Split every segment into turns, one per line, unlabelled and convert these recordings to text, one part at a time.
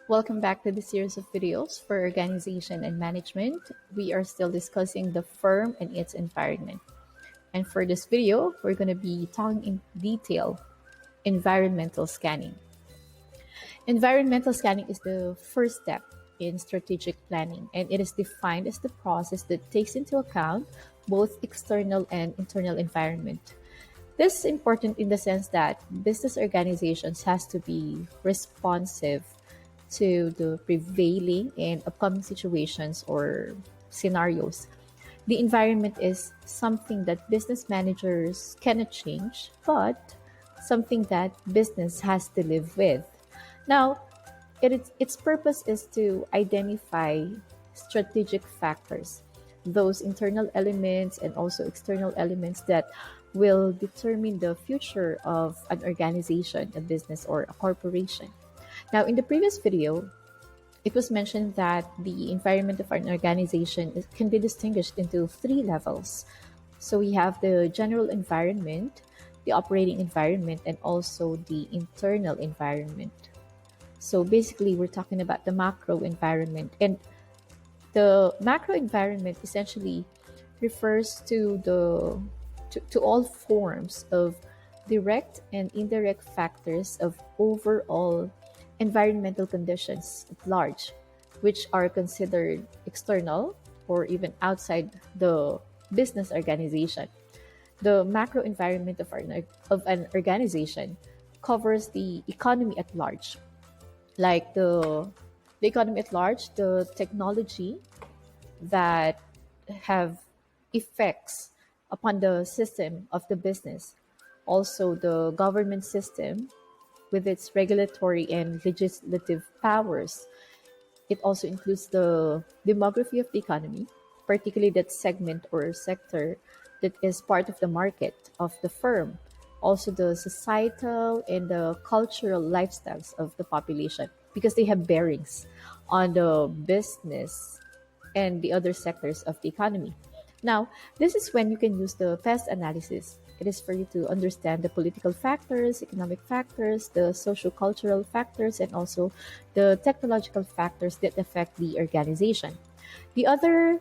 Welcome back to the series of videos for organization and management. We are still discussing the firm and its environment. And for this video, we're going to be talking in detail environmental scanning. Environmental scanning is the first step in strategic planning, and it is defined as the process that takes into account both external and internal environment. This is important in the sense that business organizations has to be responsive to the prevailing and upcoming situations or scenarios. The environment is something that business managers cannot change, but something that business has to live with. Now, its purpose is to identify strategic factors, those internal elements and also external elements that will determine the future of an organization, a business, or a corporation. Now, in the previous video, it was mentioned that the environment of an organization can be distinguished into three levels. So we have the general environment, the operating environment, and also the internal environment. So basically, we're talking about the macro environment. And the macro environment essentially refers to all forms of direct and indirect factors of overall environmental conditions at large, which are considered external or even outside the business organization. The macro environment of an organization covers the economy at large, like the economy at large, the technology that have effects upon the system of the business, also the government system with its regulatory and legislative powers. It also includes the demography of the economy, particularly that segment or sector that is part of the market of the firm, also the societal and the cultural lifestyles of the population, because they have bearings on the business and the other sectors of the economy. Now, this is when you can use the PES analysis. It is for you to understand the political factors, economic factors, the socio-cultural factors, and also the technological factors that affect the organization. The other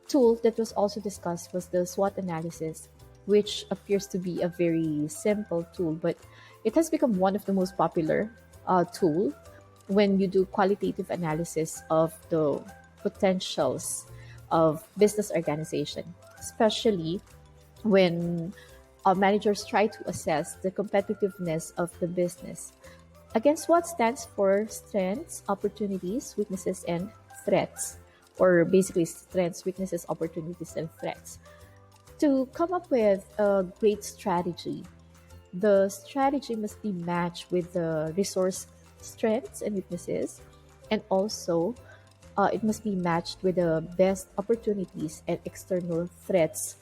tool that was also discussed was the SWOT analysis, which appears to be a very simple tool, but it has become one of the most popular tool when you do qualitative analysis of the potentials of business organization, especially when managers try to assess the competitiveness of the business. Again, SWOT stands for strengths, opportunities, weaknesses, and threats, or basically strengths, weaknesses, opportunities, and threats. To come up with a great strategy, the strategy must be matched with the resource strengths and weaknesses, and also it must be matched with the best opportunities and external threats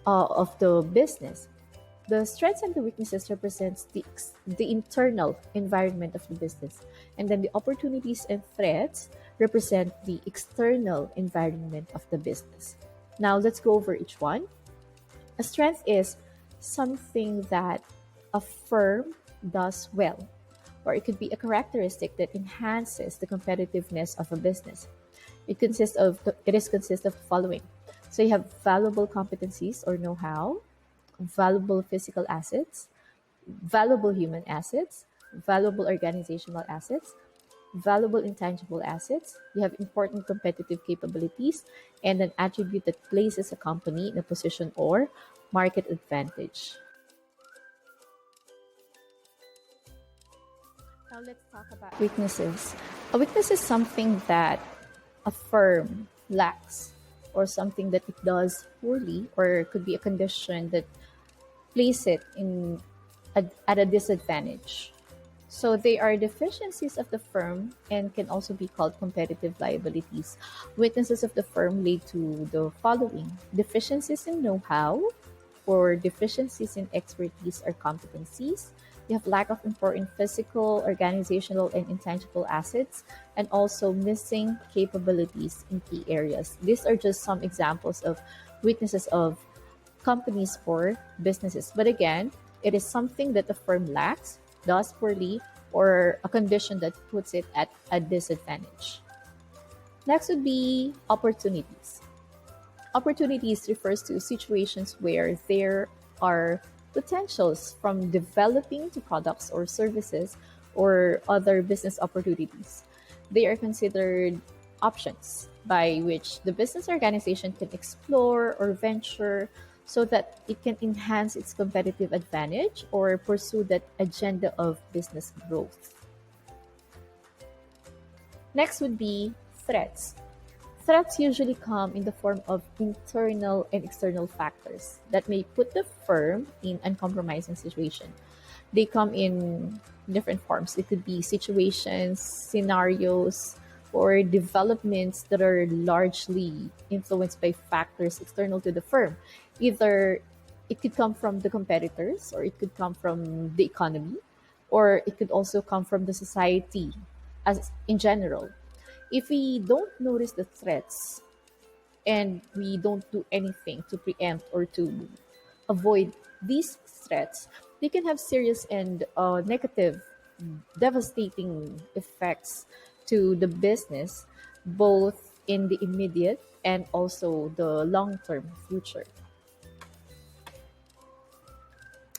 of the business. The strengths and the weaknesses represents the internal environment of the business, and then the opportunities and threats represent the external environment of the business. Now let's go over each one. A strength is something that a firm does well, or it could be a characteristic that enhances the competitiveness of a business. It consists of the following. So you have valuable competencies or know-how, valuable physical assets, valuable human assets, valuable organizational assets, valuable intangible assets. You have important competitive capabilities and an attribute that places a company in a position or market advantage. Now let's talk about weaknesses. A weakness is something that a firm lacks, or something that it does poorly, or it could be a condition that place it at a disadvantage. So they are deficiencies of the firm and can also be called competitive liabilities. Weaknesses of the firm lead to the following: deficiencies in know-how, or deficiencies in expertise or competencies. You have lack of important physical, organizational, and intangible assets, and also missing capabilities in key areas. These are just some examples of weaknesses of companies or businesses. But again, it is something that the firm lacks, does poorly, or a condition that puts it at a disadvantage. Next would be opportunities. Opportunities refers to situations where there are potentials from developing to products or services or other business opportunities. They are considered options by which the business organization can explore or venture so that it can enhance its competitive advantage or pursue that agenda of business growth. Next would be threats. Threats usually come in the form of internal and external factors that may put the firm in uncompromising situation. They come in different forms. It could be situations, scenarios, or developments that are largely influenced by factors external to the firm. Either it could come from the competitors, or it could come from the economy, or it could also come from the society as in general. If we don't notice the threats and we don't do anything to preempt or to avoid these threats, they can have serious and negative, devastating effects to the business, both in the immediate and also the long term future.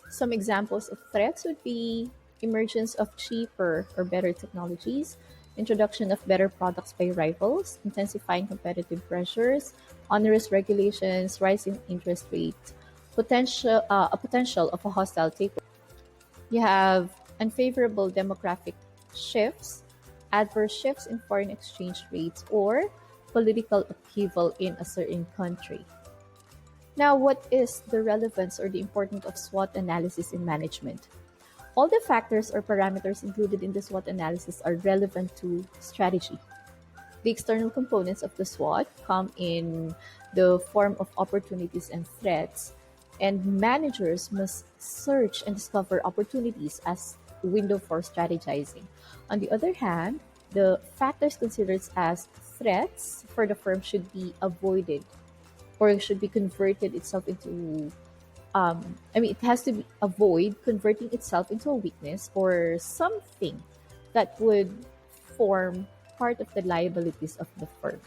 Some examples of threats would be emergence of cheaper or better technologies, introduction of better products by rivals, intensifying competitive pressures, onerous regulations, rising interest rates, a potential of a hostile takeover. You have unfavorable demographic shifts, adverse shifts in foreign exchange rates, or political upheaval in a certain country. Now, what is the relevance or the importance of SWOT analysis in management? All the factors or parameters included in the SWOT analysis are relevant to strategy. The external components of the SWOT come in the form of opportunities and threats, and managers must search and discover opportunities as a window for strategizing. On the other hand, the factors considered as threats for the firm should be avoided or should be converted itself into it has to be avoid converting itself into a weakness or something that would form part of the liabilities of the firm.